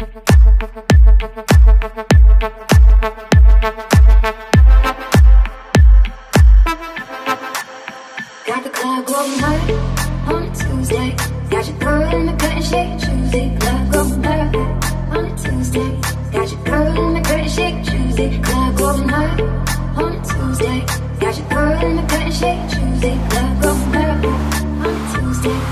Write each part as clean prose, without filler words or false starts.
Got the club going hard on a Tuesday. Got your girl in the curtain shake Tuesday. Club going hard on a Tuesday. Got your girl in the curtain shake Tuesday. Club going hard on a Tuesday. Got your girl in the curtain shake Tuesday. Club going hard on a Tuesday.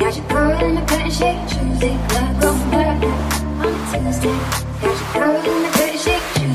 Got your girl in the curtain shake Tuesday. Club going hard. Tuesday, got your girl in the curtain shake Tuesday.